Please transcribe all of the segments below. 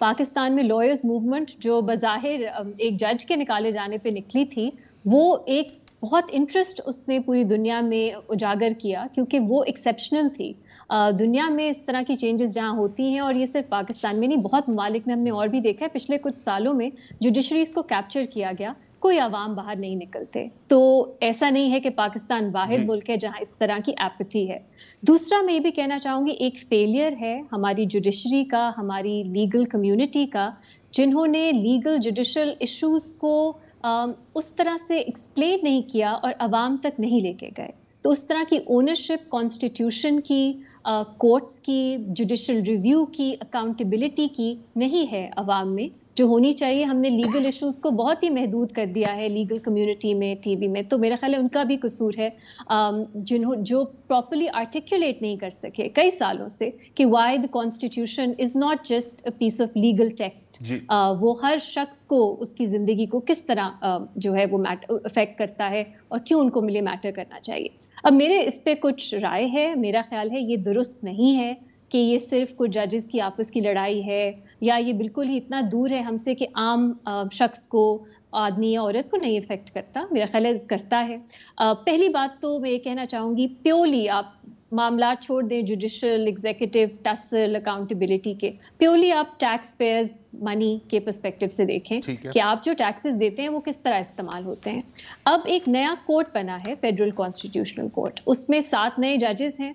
پاکستان میں lawyers movement جو بظاہر ایک جج کے نکالے جانے پہ نکلی تھی، وہ ایک بہت انٹرسٹ اس نے پوری دنیا میں اجاگر کیا، کیونکہ وہ ایکسیپشنل تھی. دنیا میں اس طرح کی چینجز جہاں ہوتی ہیں، اور یہ صرف پاکستان میں نہیں، بہت ممالک میں ہم نے اور بھی دیکھا ہے، پچھلے کچھ سالوں میں جوڈیشریز کو کیپچر کیا گیا، کوئی عوام باہر نہیں نکلتے. تو ایسا نہیں ہے کہ پاکستان واحد ملک ہے جہاں اس طرح کی ایپتھی ہے. دوسرا میں یہ بھی کہنا چاہوں گی، ایک فیلئر ہے ہماری جوڈیشری کا، ہماری لیگل کمیونٹی کا، جنہوں نے لیگل جوڈیشل ایشوز کو اس طرح سے ایکسپلین نہیں کیا اور عوام تک نہیں لے کے گئے. تو اس طرح کی اونرشپ کانسٹیٹیوشن کی، کورٹس کی، جوڈیشل ریویو کی، اکاؤنٹیبلٹی کی نہیں ہے عوام میں، جو ہونی چاہیے. ہم نے لیگل ایشوز کو بہت ہی محدود کر دیا ہے لیگل کمیونٹی میں، ٹی وی میں. تو میرا خیال ہے ان کا بھی قصور ہے، جو پراپرلی آرٹیکولیٹ نہیں کر سکے کئی سالوں سے کہ why the constitution is not just a piece of legal text. وہ ہر شخص کو اس کی زندگی کو کس طرح جو ہے وہ افیکٹ کرتا ہے اور کیوں ان کو ملے میٹر کرنا چاہیے. اب میرے اس پہ کچھ رائے ہے. میرا خیال ہے یہ درست نہیں ہے کہ یہ صرف کچھ ججز کی آپس کی لڑائی ہے، یا یہ بالکل ہی اتنا دور ہے ہم سے کہ عام شخص کو، آدمی یا عورت کو نہیں افیکٹ کرتا. میرا خیال ہے کرتا ہے. پہلی بات تو میں یہ کہنا چاہوں گی، پیورلی آپ معاملات چھوڑ دیں جوڈیشل، ایگزیکٹو، ٹسل، اکاؤنٹیبلٹی کے، پیورلی آپ ٹیکس پیئرز منی کے پرسپیکٹو سے دیکھیں کہ آپ جو ٹیکسز دیتے ہیں وہ کس طرح استعمال ہوتے ہیں. اب ایک نیا کورٹ بنا ہے، فیڈرل کانسٹیٹیوشنل کورٹ، اس میں 7 نئے ججز ہیں.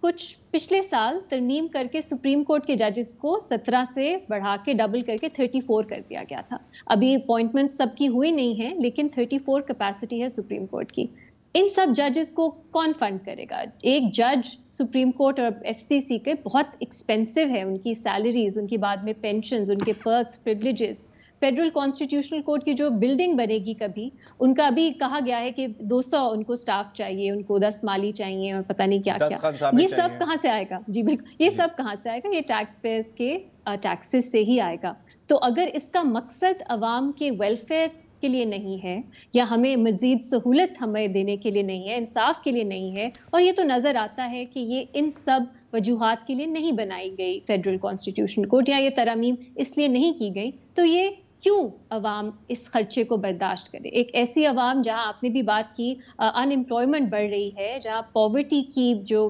کچھ پچھلے سال ترمیم کر کے سپریم کورٹ کے ججز کو 17 سے بڑھا کے ڈبل کر کے 34 کر دیا گیا تھا. ابھی اپوائنٹمنٹ سب کی ہوئی نہیں ہیں، لیکن 34 کیپیسٹی ہے سپریم کورٹ کی. ان سب ججز کو کون فنڈ کرے گا؟ ایک جج سپریم کورٹ اور ایف سی سی کے بہت ایکسپینسو ہے، ان کی سیلریز، ان کی بعد میں پینشنز، ان کے perks, privileges. Federal constitutional court کی جو بلڈنگ بنے گی کبھی، ان کا ابھی کہا گیا ہے کہ 200 ان کو سٹاف چاہیے، ان کو 10 مالی چاہیے اور پتہ نہیں کیا کیا. یہ سب کہاں سے آئے گا؟ جی بالکل، یہ سب کہاں سے آئے گا؟ یہ ٹیکس پیئرس کے ٹیکسز سے ہی آئے گا. تو اگر اس کا مقصد عوام کے ویلفیئر کے لیے نہیں ہے، یا ہمیں مزید سہولت ہمیں دینے کے لیے نہیں ہے، انصاف کے لیے نہیں ہے، اور یہ تو نظر آتا ہے کہ یہ ان سب وجوہات کے لیے نہیں بنائی گئی فیڈرل کانسٹیٹیوشن کورٹ، یا یہ ترامیم اس لیے نہیں کی گئی، تو یہ کیوں عوام اس خرچے کو برداشت کرے؟ ایک ایسی عوام جہاں آپ نے بھی بات کی ان امپلائمنٹ بڑھ رہی ہے، جہاں پاورٹی کی جو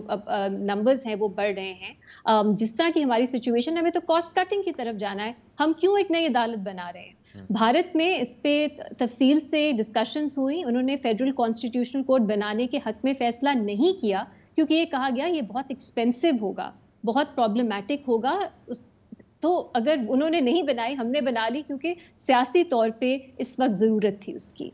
نمبرز ہیں وہ بڑھ رہے ہیں، جس طرح کی ہماری سچویشن ہے، ہمیں تو کاسٹ کٹنگ کی طرف جانا ہے. ہم کیوں ایک نئی عدالت بنا رہے ہیں؟ بھارت میں اس پہ تفصیل سے ڈسکشنز ہوئی. انہوں نے فیڈرل کانسٹیٹیوشنل کورٹ بنانے کے حق میں فیصلہ نہیں کیا، کیونکہ یہ کہا گیا یہ بہت ایکسپینسو ہوگا، بہت پرابلمٹک ہوگا. تو اگر انہوں نے نہیں بنائی، ہم نے بنا لی، کیونکہ سیاسی طور پہ اس وقت ضرورت تھی اس کی.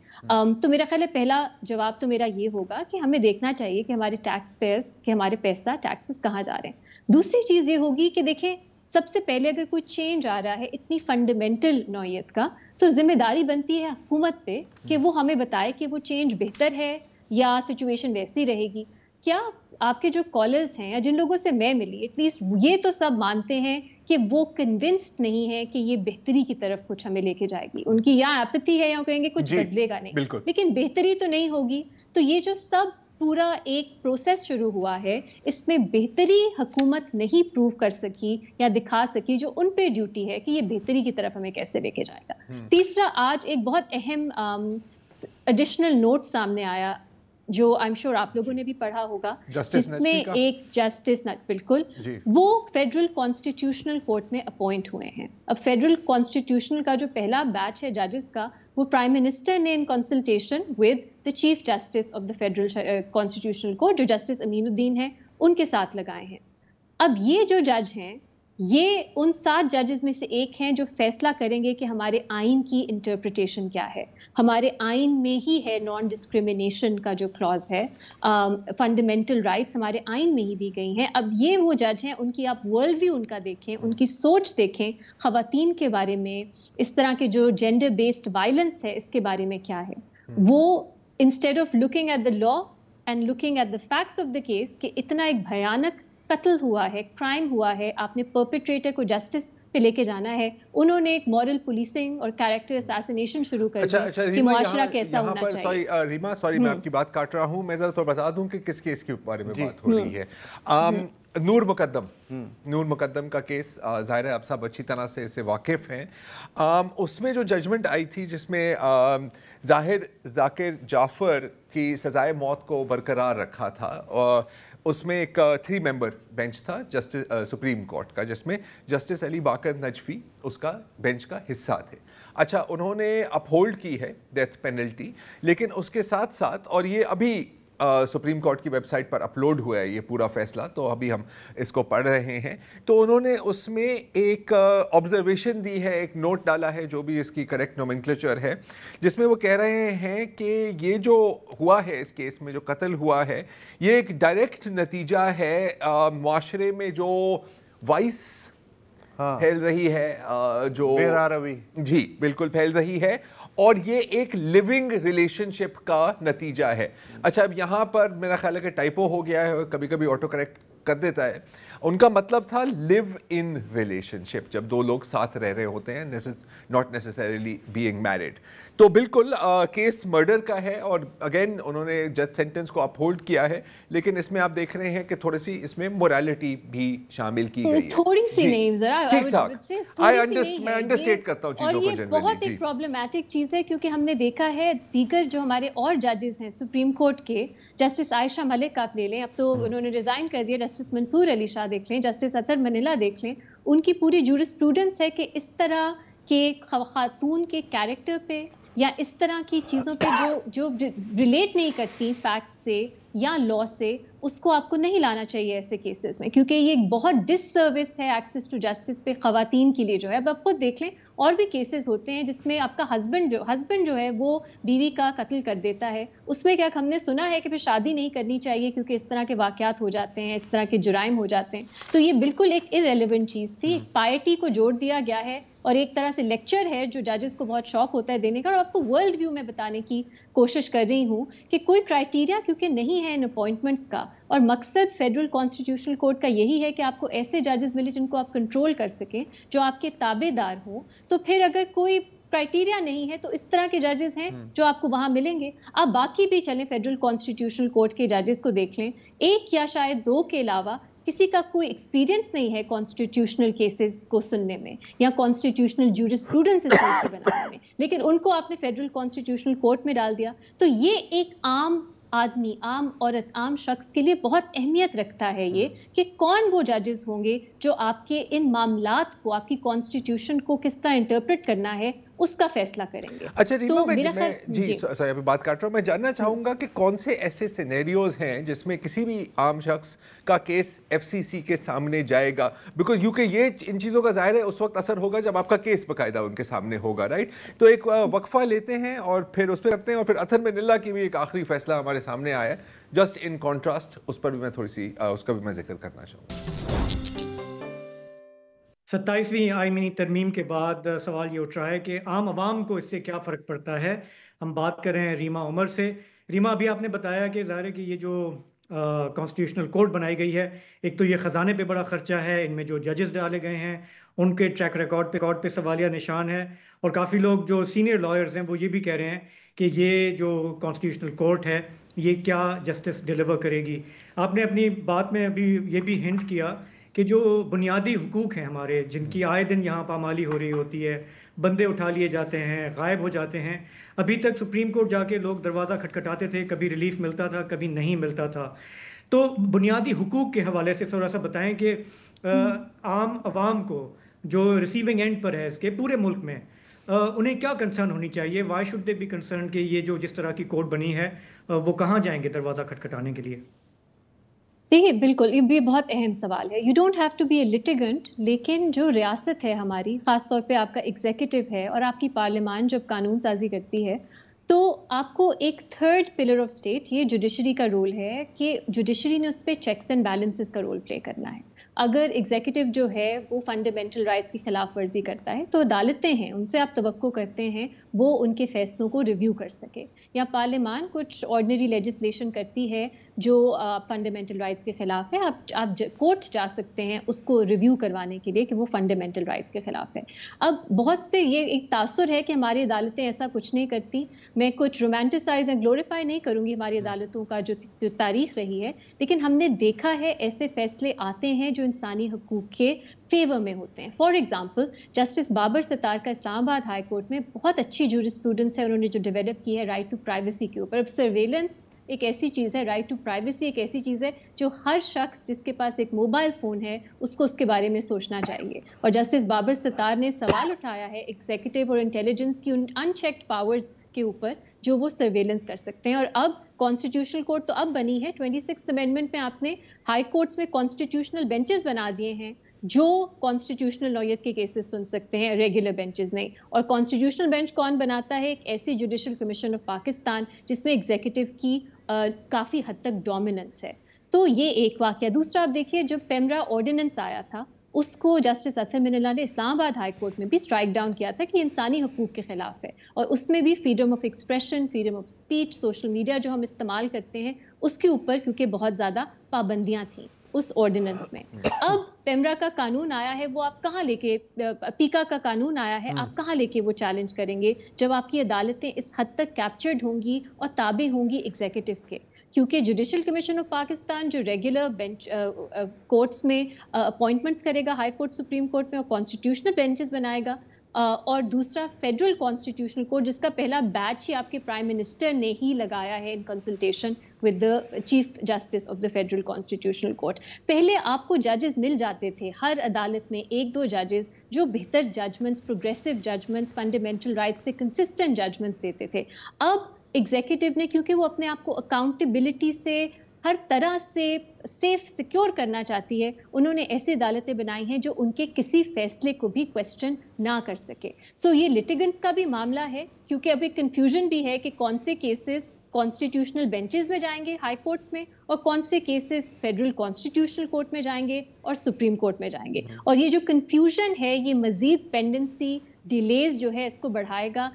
تو میرا خیال ہے پہلا جواب تو میرا یہ ہوگا کہ ہمیں دیکھنا چاہیے کہ ہمارے ٹیکس پیئرس، کہ ہمارے پیسہ ٹیکسز کہاں جا رہے ہیں. دوسری چیز یہ ہوگی کہ دیکھیں، سب سے پہلے اگر کوئی چینج آ رہا ہے اتنی فنڈامنٹل نوعیت کا، تو ذمہ داری بنتی ہے حکومت پہ کہ وہ ہمیں بتائے کہ وہ چینج بہتر ہے یا سچویشن ویسی رہے گی. کیا آپ کے جو کالرز ہیں یا جن لوگوں سے میں ملی، ایٹ لیسٹ یہ تو سب مانتے ہیں کہ وہ کنونسڈ نہیں ہے کہ یہ بہتری کی طرف کچھ ہمیں لے کے جائے گی. ان کی یا ایپتھی ہے یا کہیں گے کچھ بدلے گا نہیں، لیکن بہتری تو نہیں ہوگی. تو یہ جو سب پورا ایک پروسیس شروع ہوا ہے، اس میں بہتری حکومت نہیں پروو کر سکی یا دکھا سکی، جو ان پہ ڈیوٹی ہے کہ یہ بہتری کی طرف ہمیں کیسے لے کے جائے گا. تیسرا، آج ایک بہت اہم ایڈیشنل نوٹ سامنے آیا جو آئی ایم شیور آپ لوگوں نے بھی پڑھا ہوگا، جس میں ایک جسٹس بالکل وہ فیڈرل کانسٹیٹیوشنل کورٹ میں اپوائنٹ ہوئے ہیں. اب فیڈرل کانسٹیٹیوشنل کا جو پہلا بیچ ہے ججز کا، وہ پرائم منسٹر نے in consultation with the chief justice of the federal constitutional court, جو جسٹس امین الدین ہیں، ان کے ساتھ لگائے ہیں. اب یہ جو جج ہیں، یہ ان 7 ججز میں سے ایک ہیں جو فیصلہ کریں گے کہ ہمارے آئین کی انٹرپریٹیشن کیا ہے. ہمارے آئین میں ہی ہے نان ڈسکریمنیشن کا جو کلاز ہے، فنڈامنٹل رائٹس ہمارے آئین میں ہی دی گئی ہیں. اب یہ وہ جج ہیں، ان کی آپ ورلڈ ویو ان کا دیکھیں، ان کی سوچ دیکھیں خواتین کے بارے میں، اس طرح کے جو جینڈر بیسڈ وائلنس ہے اس کے بارے میں کیا ہے. وہ instead of looking at the law and looking at the facts of the case کہ اتنا ایک بھیانک قتل ہوا ہے، کرائم ہوا ہے، آپ نے پرپیٹریٹر کو جسٹس پہ لے کے جانا ہے. انہوں نے ایک مورل پولیسنگ اور کیریکٹر اساسینیشن شروع کر دی کہ معاشرہ کیسا ہونا چاہیے. ریما سوری میں آپ کی بات کاٹ رہا ہوں, میں ذرا تو بتا دوں کہ کس کیس کے بارے میں بات ہو رہی ہے. نور مقدم کا کیس, ظاہر ہے آپ سب اچھی طرح سے اس سے واقف ہیں. اس میں جو ججمنٹ آئی تھی جس میں ظاہر ذاکر جعفر کی سزائے موت کو برقرار رکھا تھا, اور اس میں ایک 3 ممبر بینچ تھا جسٹس سپریم کورٹ کا, جس میں جسٹس علی باقر نجفی اس کا بینچ کا حصہ تھے. اچھا, انہوں نے اپ ہولڈ کی ہے ڈیتھ پینلٹی, لیکن اس کے ساتھ ساتھ, اور یہ ابھی سپریم کورٹ کی ویب سائٹ پر اپلوڈ ہوا ہے یہ پورا فیصلہ, تو ابھی ہم اس کو پڑھ رہے ہیں, تو انہوں نے اس میں ایک آبزرویشن دی ہے, ایک نوٹ ڈالا ہے جو بھی اس کی کریکٹ نومنکلیچر ہے, جس میں وہ کہہ رہے ہیں کہ یہ جو ہوا ہے اس کیس میں, جو قتل ہوا ہے, یہ ایک ڈائریکٹ نتیجہ ہے معاشرے میں جو وائس پھیل رہی ہے, جو جی بالکل پھیل رہی ہے, اور یہ ایک لیونگ ریلیشن شپ کا نتیجہ ہے. اچھا, اب یہاں پر میرا خیال ہے کہ ٹائپو ہو گیا ہے, کبھی کبھی آٹو کریکٹ کر دیتا ہے. ان کا مطلب تھا لیو ان ریلیشن شپ, جب 2 لوگ ساتھ رہ رہے ہوتے ہیں, ناٹ نیسسریلی بینگ میرڈ. تو بالکل کیس مرڈر کا ہے, اور اگین انہوں نے جج سینٹنس کو اپ ہولڈ کیا ہے, لیکن اس میں آپ دیکھ رہے ہیں کہ تھوڑی سی اس میں موریلٹی بھی شامل کی گئی ہے. تھوڑی سی نہیں, ذرا ٹھیک ٹھاک, میں انڈرسٹیٹ کرتا ہوں چیزوں کو. اور یہ بہت ایک پرابلمٹک چیز ہے, کیونکہ ہم نے دیکھا ہے دیگر جو ہمارے اور ججز ہیں سپریم کورٹ کے, جسٹس عائشہ ملک آپ لے لیں, اب تو انہوں نے ریزائن کر دیا, جسٹس منصور علی شاہ دیکھ لیں, جسٹس اطہر منیلا دیکھ لیں, ان کی پوری جورسپروڈنس ہے کہ اس طرح کے خاتون کے کیریکٹر پہ یا اس طرح کی چیزوں پہ جو ریلیٹ نہیں کرتی فیکٹ سے یا لا سے, اس کو آپ کو نہیں لانا چاہیے ایسے کیسز میں, کیونکہ یہ ایک بہت ڈس سروس ہے ایکسیس ٹو جسٹس پہ خواتین کے لیے جو ہے. اب آپ خود دیکھ لیں, اور بھی کیسز ہوتے ہیں جس میں آپ کا ہسبینڈ جو ہے وہ بیوی کا قتل کر دیتا ہے, اس میں کیا ہم نے سنا ہے کہ پھر شادی نہیں کرنی چاہیے کیونکہ اس طرح کے واقعات ہو جاتے ہیں, اس طرح کے جرائم ہو جاتے ہیں. تو یہ بالکل ایک ارریلیونٹ چیز تھی, ایک پائٹی کو جوڑ دیا گیا ہے, اور ایک طرح سے لیکچر ہے جو ججز کو بہت شوق ہوتا ہے دینے کا. اور آپ کو ورلڈ ویو میں بتانے کی کوشش کر رہی ہوں کہ کوئی کرائٹیریا کیونکہ نہیں ہے ان اپوائنٹمنٹس کا, اور مقصد فیڈرل کانسٹیٹیوشنل کورٹ کا یہی ہے کہ آپ کو ایسے ججز ملے جن کو آپ کنٹرول کر سکیں, جو آپ کے تابع دار ہوں. تو پھر اگر کوئی کرائٹیریا نہیں ہے تو اس طرح کے ججز ہیں جو آپ کو وہاں ملیں گے. آپ باقی بھی چلیں فیڈرل کانسٹیٹیوشنل کورٹ کے ججز کو دیکھ لیں, 1 یا شاید 2 کے علاوہ کسی کا کوئی ایکسپیرینس نہیں ہے کانسٹیٹیوشنل کیسز کو سننے میں یا کانسٹیٹیوشنل جورسپروڈنس کو بنانے میں, لیکن ان کو آپ نے فیڈرل کانسٹیٹیوشنل کورٹ میں ڈال دیا. تو یہ ایک عام آدمی, عام عورت, عام شخص کے لیے بہت اہمیت رکھتا ہے یہ کہ کون وہ ججز ہوں گے جو آپ کے ان معاملات کو, آپ کی کانسٹیٹیوشن کو کس طرح انٹرپریٹ کرنا ہے, اس کا فیصلہ کریں گے. اچھا ریما, میں جی سوری ابھی بات کاٹ رہا ہوں, میں جاننا چاہوں گا کہ کون سے ایسے سینیریوز ہیں جس میں کسی بھی عام شخص کا کیس ایف سی سی کے سامنے جائے گا, بیکاز یوں کہ یہ ان چیزوں کا ظاہر ہے اس وقت اثر ہوگا جب آپ کا کیس باقاعدہ ان کے سامنے ہوگا, رائٹ. تو ایک وقفہ لیتے ہیں اور پھر اس پہ کرتے ہیں, اور پھر اطہر منیلا کی بھی ایک آخری فیصلہ ہمارے سامنے آیا ہے جسٹ ان کانٹراسٹ, اس پر بھی میں تھوڑی سی اس کا بھی میں ذکر کرنا چاہوں گا. 27ویں آئینی ترمیم کے بعد سوال یہ اٹھ رہا ہے کہ عام عوام کو اس سے کیا فرق پڑتا ہے. ہم بات کر رہے ہیں ریما عمر سے. ریما, ابھی آپ نے بتایا کہ ظاہر ہے کہ یہ جو کانسٹیٹیوشنل کورٹ بنائی گئی ہے, ایک تو یہ خزانے پہ بڑا خرچہ ہے, ان میں جو ججز ڈالے گئے ہیں ان کے ٹریک ریکارڈ پہ سوالیہ نشان ہے, اور کافی لوگ جو سینئر لائرز ہیں وہ یہ بھی کہہ رہے ہیں کہ یہ جو کانسٹیٹیوشنل کورٹ ہے یہ کیا جسٹس ڈیلیور کرے گی. آپ نے اپنی بات میں ابھی یہ بھی ہنٹ کیا کہ جو بنیادی حقوق ہیں ہمارے, جن کی آئے دن یہاں پامالی ہو رہی ہوتی ہے, بندے اٹھا لیے جاتے ہیں, غائب ہو جاتے ہیں. ابھی تک سپریم کورٹ جا کے لوگ دروازہ کھٹکھٹاتے تھے, کبھی ریلیف ملتا تھا کبھی نہیں ملتا تھا. تو بنیادی حقوق کے حوالے سے تھوڑا سا بتائیں کہ عام عوام کو جو ریسیونگ اینڈ پر ہے اس کے پورے ملک میں, انہیں کیا کنسرن ہونی چاہیے, why should they be concern کہ یہ جو جس طرح کی کورٹ بنی ہے وہ کہاں جائیں گے دروازہ کھٹکھٹانے کے لیے. دیکھیے بالکل یہ بھی بہت اہم سوال ہے. You don't have to be a litigant, لیکن جو ریاست ہے ہماری, خاص طور پہ آپ کا ایگزیکٹو ہے اور آپ کی پارلیمان جب قانون سازی کرتی ہے تو آپ کو ایک تھرڈ پلر آف اسٹیٹ، یہ جوڈیشری کا رول ہے کہ جوڈیشری نے اس پہ چیکس اینڈ بیلنسز کا رول پلے کرنا ہے. اگر ایگزیکٹو جو ہے وہ فنڈامنٹل رائٹس کی خلاف ورزی کرتا ہے تو عدالتیں ہیں، ان سے آپ توقع کرتے ہیں وہ ان کے فیصلوں کو ریویو کر سکے. یا پارلیمان کچھ آرڈنری لیجسلیشن کرتی ہے جو فنڈامنٹل رائٹس کے خلاف ہے، آپ کورٹ جا سکتے ہیں اس کو ریویو کروانے کے لیے کہ وہ فنڈامنٹل رائٹس کے خلاف ہے. اب بہت سے یہ ایک تاثر ہے کہ ہماری عدالتیں ایسا کچھ نہیں کرتی. میں کچھ رومانٹیسائز اینڈ گلوریفائی نہیں کروں گی ہماری عدالتوں کا جو تاریخ رہی ہے، لیکن ہم نے دیکھا ہے ایسے فیصلے آتے ہیں جو انسانی حقوق کے فیور میں ہوتے ہیں. فار ایگزامپل جسٹس بابر ستار کا اسلام آباد ہائی کورٹ میں بہت اچھی جورسپروڈنس ہے انہوں نے جو ڈیولپ کی ہے رائٹ ٹو پرائیویسی کے اوپر. اب سرویلنس ایک ایسی چیز ہے، رائٹ ٹو پرائیویسی ایک ایسی چیز ہے جو ہر شخص جس کے پاس ایک موبائل فون ہے اس کو اس کے بارے میں سوچنا چاہیے. اور جسٹس بابر ستار نے سوال اٹھایا ہے ایگزیکٹو اور انٹیلیجنس کی ان انچیکڈ پاورز کے اوپر جو وہ سرویلنس کر سکتے ہیں. اور اب کانسٹیٹیوشنل کورٹ تو اب بنی ہے، 26 امینڈمنٹ میں آپ نے ہائی کورٹس میں کانسٹیٹیوشنل بینچز بنا دیے ہیں جو کانسٹیٹیوشنل نوعیت کے کیسز سن سکتے ہیں، ریگولر بینچز نہیں. اور کانسٹیٹیوشنل بینچ کون بناتا ہے؟ ایک ایسی جوڈیشل کمیشن آف پاکستان جس میں ایگزیکٹو کی کافی حد تک ڈومیننس ہے. تو یہ ایک واقعہ. دوسرا آپ دیکھیے جب پیمرا آرڈیننس آیا تھا اس کو جسٹس اطہر من اللہ نے اسلام آباد ہائی کورٹ میں بھی اسٹرائک ڈاؤن کیا تھا کہ انسانی حقوق کے خلاف ہے، اور اس میں بھی freedom of expression, freedom of speech, social media جو ہم استعمال کرتے ہیں اس کے اوپر کیونکہ بہت زیادہ پابندیاں تھیں اس آرڈیننس میں. اب پیمرا کا قانون آیا ہے، وہ آپ کہاں لے کے، پیکا کا قانون آیا ہے، آپ کہاں لے کے وہ چیلنج کریں گے جب آپ کی عدالتیں اس حد تک کیپچرڈ ہوں گی اور تابع ہوں گی ایگزیکٹو کے. کیونکہ جوڈیشل کمیشن آف پاکستان جو ریگولر بینچ کورٹس میں اپوائنٹمنٹس کرے گا، ہائی کورٹ سپریم کورٹ میں، اور کانسٹیٹیوشنل بینچز بنائے گا. اور دوسرا فیڈرل کانسٹیٹیوشنل کورٹ جس کا پہلا بیچ ہی آپ کے پرائم منسٹر نے ہی لگایا ہے in consultation with the chief justice of the federal constitutional court. پہلے آپ کو ججز مل جاتے تھے ہر عدالت میں، 1-2 ججز جو بہتر judgments, progressive judgments, fundamental rights سے کنسسٹنٹ ججمنٹس دیتے تھے. اب ایگزیکٹو نے کیونکہ وہ اپنے آپ کو اکاؤنٹیبلٹی سے ہر طرح سے سیف سیکیور کرنا چاہتی ہے، انہوں نے ایسی عدالتیں بنائی ہیں جو ان کے کسی فیصلے کو بھی کویسچن نہ کر سکے. سو یہ لٹیگنٹس کا بھی معاملہ ہے کیونکہ اب ایک کنفیوژن بھی ہے کہ کون سے کیسز کانسٹیٹیوشنل بینچز میں جائیں گے ہائی کورٹس میں، اور کون سے کیسز فیڈرل کانسٹیٹیوشنل کورٹ میں جائیں گے اور سپریم کورٹ میں جائیں گے. اور یہ جو کنفیوژن ہے یہ مزید پینڈنسی ڈیلیز جو ہے اس کو بڑھائے گا.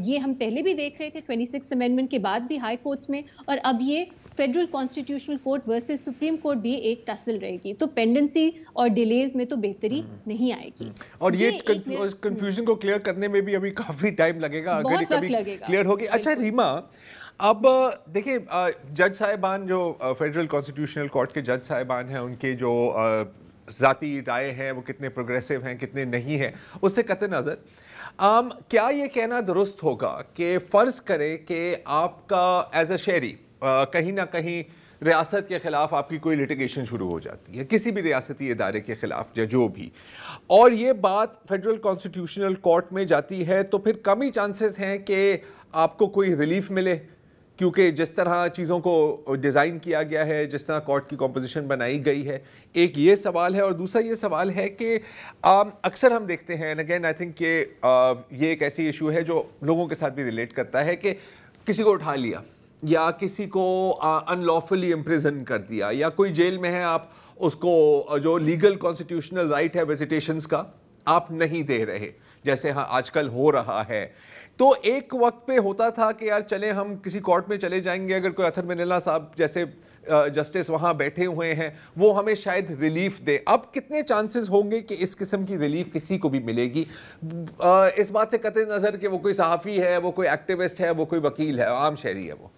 یہ ہم پہلے بھی دیکھ رہے تھے 26 امینڈمنٹ کے بعد بھی ہائی کورٹس میں، اور اب یہ federal constitutional court versus supreme court بھی ایک ٹسل رہے گی. تو پینڈنسی اور ڈیلیز میں تو بہتری نہیں آئے گی. اور یہ کنفیوژن کو کلیئر کرنے میں بھی ابھی کافی ٹائم لگے گا اگر کبھی کلیئر ہوگی. اچھا ریما، اب دیکھیں جج صاحبان جو فیڈرل کانسٹیٹیوشنل کورٹ کے جج صاحبان ہیں ان کے جو ذاتی رائے ہیں وہ کتنے پروگریسو ہیں کتنے نہیں ہیں اس سے قطع نظر کیا یہ کہنا درست ہوگا کہ فرض کرے کہ آپ کا ایز اے شہری کہیں نہ کہیں ریاست کے خلاف آپ کی کوئی لٹیگیشن شروع ہو جاتی ہے کسی بھی ریاستی ادارے کے خلاف یا جو بھی، اور یہ بات فیڈرل کانسٹیٹیوشنل کورٹ میں جاتی ہے تو پھر کم ہی چانسز ہیں کہ آپ کو کوئی ریلیف ملے، کیونکہ جس طرح چیزوں کو ڈیزائن کیا گیا ہے، جس طرح کورٹ کی کمپوزیشن بنائی گئی ہے. ایک یہ سوال ہے، اور دوسرا یہ سوال ہے کہ اکثر ہم دیکھتے ہیں، اگین آئی تھنک کہ یہ ایک ایسی ایشو ہے جو لوگوں کے ساتھ بھی ریلیٹ کرتا ہے، کہ کسی کو اٹھا لیا یا کسی کو ان لافلی امپریزن کر دیا یا کوئی جیل میں ہے، آپ اس کو جو لیگل کانسٹیٹیوشنل رائٹ ہے وزیٹیشنز کا آپ نہیں دے رہے، جیسے ہاں آج کل ہو رہا ہے. تو ایک وقت پہ ہوتا تھا کہ یار چلیں ہم کسی کورٹ میں چلے جائیں گے، اگر کوئی اطہر من اللہ صاحب جیسے جسٹس وہاں بیٹھے ہوئے ہیں وہ ہمیں شاید ریلیف دے. اب کتنے چانسز ہوں گے کہ اس قسم کی ریلیف کسی کو بھی ملے گی، اس بات سے قطع نظر کہ وہ کوئی صحافی ہے، وہ کوئی ایکٹیوسٹ ہے، وہ کوئی وکیل ہے، عام شہری ہے وہ؟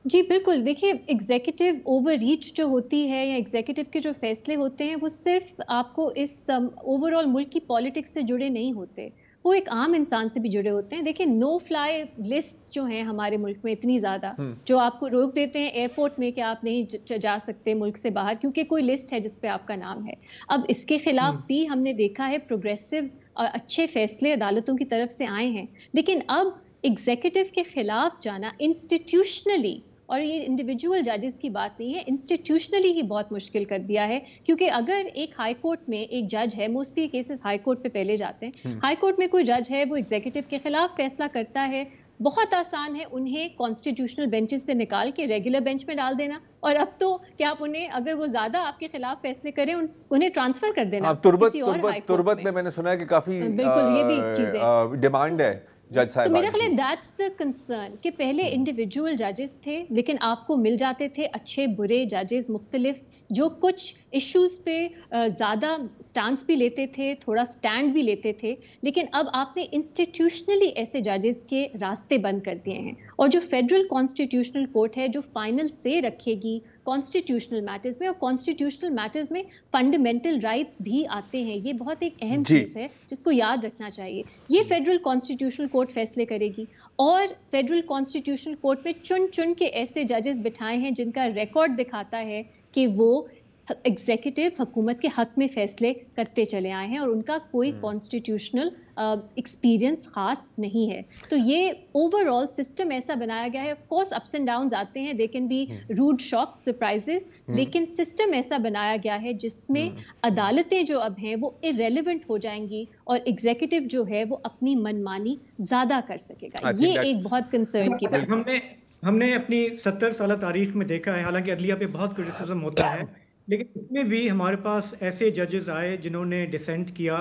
جی بالکل. دیکھیے ایگزیکٹو اوور ریچ جو ہوتی ہے یا ایگزیکٹو کے جو فیصلے ہوتے ہیں وہ صرف آپ کو اس اوور آل ملک کی پالیٹکس سے جڑے نہیں ہوتے، وہ ایک عام انسان سے بھی جڑے ہوتے ہیں. دیکھیں نو فلائی لسٹ جو ہیں ہمارے ملک میں اتنی زیادہ جو آپ کو روک دیتے ہیں ایئرپورٹ میں کہ آپ نہیں جا سکتے ملک سے باہر کیونکہ کوئی لسٹ ہے جس پہ آپ کا نام ہے. اب اس کے خلاف بھی ہم نے دیکھا ہے پروگریسو اچھے فیصلے عدالتوں کی طرف سے آئے ہیں، لیکن اب ایگزیکٹو کے خلاف جانا انسٹیٹیوشنلی، اور یہ انڈیویجول ججز کی بات نہیں ہے، انسٹیٹیوشنلی ہی بہت مشکل کر دیا ہے. کیونکہ اگر ایک ہائی کورٹ میں ایک جج ہے، موسٹلی کیسز ہائی کورٹ پہ پہلے جاتے ہیں، ہائی کورٹ میں کوئی جج ہے وہ ایگزیکٹو کے خلاف فیصلہ کرتا ہے بہت آسان ہے انہیں کانسٹیٹیوشنل بینچز سے نکال کے ریگولر بینچ میں ڈال دینا, اور اب تو کیا آپ انہیں, اگر وہ زیادہ آپ کے خلاف فیصلے کریں, انہیں ٹرانسفر کر دینا کسی اور ہائی کورٹ میں نے سنا ہے کہ کافی بالکل یہ بھی چیزیں ڈیمانڈ ہے جج صاحب. تو میرا خیال ہے دیٹس دا کنسرن کہ پہلے انڈیویجول ججز تھے, لیکن آپ کو مل جاتے تھے اچھے برے ججز مختلف, جو کچھ ایشوز پہ زیادہ سٹانس بھی لیتے تھے, تھوڑا سٹینڈ بھی لیتے تھے, لیکن اب آپ نے انسٹیٹیوشنلی ایسے ججز کے راستے بند کر دیے ہیں. اور جو فیڈرل کانسٹیٹیوشنل کورٹ ہے جو فائنل سے رکھے گی کانسٹیٹیوشنل میٹرز میں, اور کانسٹیٹیوشنل میٹرز میں فنڈامنٹل رائٹس بھی آتے ہیں, یہ بہت ایک اہم چیز ہے جس کو یاد رکھنا چاہیے. یہ فیڈرل کانسٹیٹیوشنل کورٹ فیصلے کرے گی, اور فیڈرل کانسٹیٹیوشنل کورٹ میں چن کے ایسے ججز بٹھائے ہیں جن کا ریکارڈ دکھاتا ہے کہ وہ ایگزیکٹو حکومت کے حق میں فیصلے کرتے چلے آئے ہیں, اور ان کا کوئی کانسٹیٹیوشنل ایکسپیرینس خاص نہیں ہے. تو یہ اوور آل سسٹم ایسا بنایا گیا ہے, of course ups and downs آتے ہیں, they can be rude shock surprises, لیکن سسٹم ایسا بنایا گیا ہے جس میں عدالتیں جو اب ہیں وہ ارریلیونٹ ہو جائیں گی, اور ایگزیکٹو جو ہے وہ اپنی منمانی زیادہ کر سکے گا. یہ ایک بہت کنسرن کی بات ہے. ہم نے اپنی 70 سالہ تاریخ میں دیکھا ہے, حالانکہ عدلیہ پہ بہت کرٹیسزم ہوتا ہے, لیکن اس میں بھی ہمارے پاس ایسے ججز آئے جنہوں نے ڈسینٹ کیا,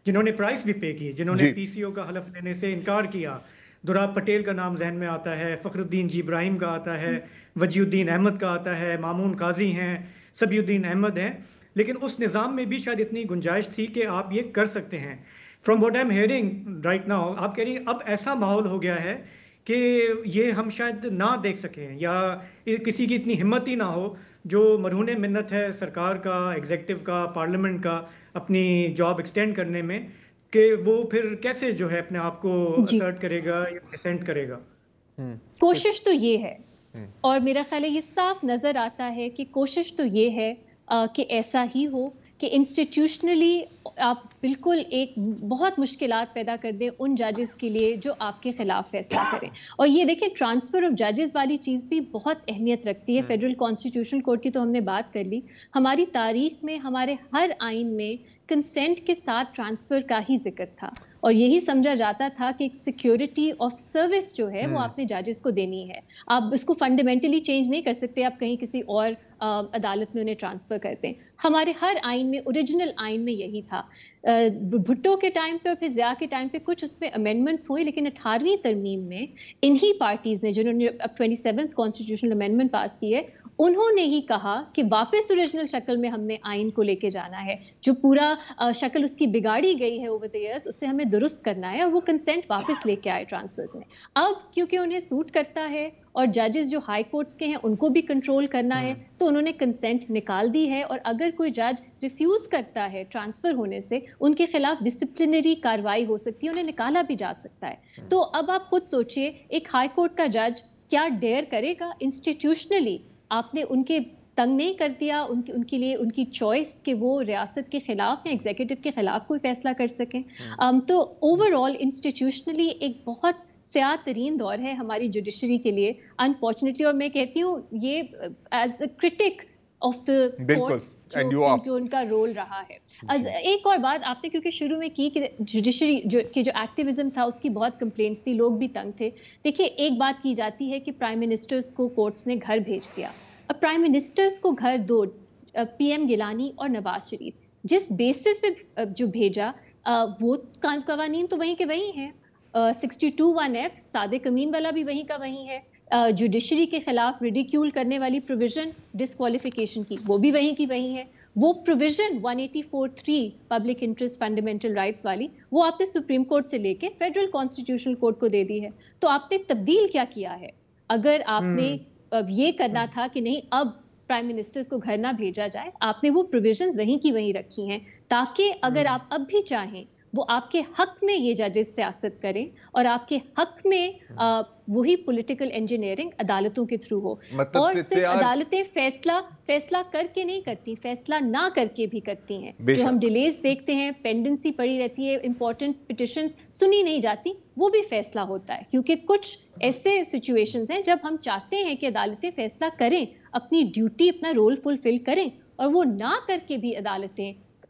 جنہوں نے پرائس بھی پے کی, جنہوں نے پی سی او کا حلف لینے سے انکار کیا. دوراب پٹیل کا نام ذہن میں آتا ہے, فخر الدین جی ابراہیم کا آتا ہے, وجی الدین احمد کا آتا ہے, مامون قاضی ہیں, سبی الدین احمد ہیں. لیکن اس نظام میں بھی شاید اتنی گنجائش تھی کہ آپ یہ کر سکتے ہیں. From what I am hearing right now, آپ کہہ رہی ہیں اب ایسا ماحول ہو گیا ہے کہ یہ ہم شاید نہ دیکھ سکیں, یا کسی کی اتنی ہمت ہی نہ ہو جو مرہون منت ہے سرکار کا, ایگزیکٹو کا, پارلیمنٹ کا, اپنی جاب ایکسٹینڈ کرنے میں, کہ وہ پھر کیسے جو ہے اپنے آپ کو اسرٹ کرے گا یا ڈسینٹ کرے گا. کوشش تو یہ ہے, اور میرا خیال ہے یہ صاف نظر آتا ہے کہ کوشش تو یہ ہے کہ ایسا ہی ہو کہ انسٹیٹیوشنلی آپ بالکل ایک بہت مشکلات پیدا کر دیں ان ججز کے لیے جو آپ کے خلاف فیصلہ کریں. اور یہ دیکھیں ٹرانسفر آف ججز والی چیز بھی بہت اہمیت رکھتی ہے. فیڈرل کانسٹیٹیوشنل کورٹ کی تو ہم نے بات کر لی, ہماری تاریخ میں ہمارے ہر آئین میں کنسینٹ کے ساتھ ٹرانسفر کا ہی ذکر تھا, اور یہی سمجھا جاتا تھا کہ ایک سیکیورٹی آف سروس جو ہے وہ آپ نے ججز کو دینی ہے. آپ اس کو فنڈامنٹلی چینج نہیں کر سکتے, آپ کہیں کسی اور عدالت میں انہیں ٹرانسفر کرتے ہیں. ہمارے ہر آئین میں, اوریجنل آئین میں یہی تھا. بھٹو کے ٹائم پہ اور پھر ضیاء کے ٹائم پہ کچھ اس میں امینڈمنٹس ہوئی, لیکن 18ویں ترمیم میں انہی پارٹیز نے جنہوں نے اب 27th کانسٹیٹیوشنل امینڈمنٹ پاس کی ہے, انہوں نے ہی کہا کہ واپس اوریجنل شکل میں ہم نے آئین کو لے کے جانا ہے. جو پورا شکل اس کی بگاڑی گئی ہے اوور دی ایئرس, اسے ہمیں درست کرنا ہے, اور وہ کنسینٹ واپس لے کے آئے ٹرانسفرز میں. اب کیونکہ انہیں سوٹ کرتا ہے اور ججز جو ہائی کورٹس کے ہیں ان کو بھی کنٹرول کرنا ہے, تو انہوں نے کنسینٹ نکال دی ہے. اور اگر کوئی جج ریفیوز کرتا ہے ٹرانسفر ہونے سے, ان کے خلاف ڈسپلنری کارروائی ہو سکتی ہے, انہیں نکالا بھی جا سکتا ہے. تو اب آپ خود سوچئے ایک ہائی کورٹ کا جج کیا ڈیئر کرے گا انسٹیٹیوشنلی, آپ نے ان کے تنگ نہیں کر دیا ان کے لیے ان کی چوائس کہ وہ ریاست کے خلاف یا ایگزیکٹو کے خلاف کوئی فیصلہ کر سکیں. تو اوور آل انسٹیٹیوشنلی ایک بہت سیاہ ترین دور ہے ہماری جوڈیشری کے لیے انفارچونیٹلی, اور میں کہتی ہوں یہ as a critic of the courts جو ان کا رول رہا ہے. ایک اور بات آپ نے کیونکہ شروع میں کی کہ جوڈیشری جو ایکٹیویزم تھا اس کی بہت کمپلینٹس تھی, لوگ بھی تنگ تھے. دیکھیے ایک بات کی جاتی ہے کہ پرائم منسٹرز کو کورٹس نے گھر بھیج دیا. اب پرائم منسٹرز کو گھر دو, پی ایم گیلانی اور نواز شریف, جس بیسس پہ جو بھیجا وہ قوانین تو وہیں کے وہیں ہیں. 62(1)F صادق امین والا بھی وہیں کا وہیں ہے. جوڈیشری کے خلاف ریڈیکیول کرنے والی پروویژن ڈسکوالیفیکیشن کی, وہ بھی وہیں کی وہیں ہے. وہ provision 184(3) public interest fundamental rights والی, وہ آپ نے سپریم کورٹ سے لے کے فیڈرل کانسٹیٹیوشنل کورٹ کو دے دی ہے. تو آپ نے تبدیل کیا کیا ہے؟ اگر آپ نے یہ کرنا تھا کہ نہیں اب پرائم منسٹرز کو گھر نہ بھیجا جائے, آپ نے وہ پروویژنز وہیں کی وہیں رکھی ہیں, تاکہ اگر آپ اب بھی چاہیں وہ آپ کے حق میں یہ ججز سیاست کریں, اور آپ کے حق میں وہی پولیٹیکل انجینئرنگ عدالتوں کے تھرو ہو. اور صرف عدالتیں فیصلہ کر کے نہیں کرتی, فیصلہ نہ کر کے بھی کرتی ہیں. جو ہم ڈیلیز دیکھتے ہیں, پینڈنسی پڑی رہتی ہے, امپورٹنٹ پٹیشنز سنی نہیں جاتی, وہ بھی فیصلہ ہوتا ہے. کیونکہ کچھ ایسے سچویشنز ہیں جب ہم چاہتے ہیں کہ عدالتیں فیصلہ کریں, اپنی ڈیوٹی اپنا رول فلفل کریں, اور وہ نہ کر کے بھی عدالتیں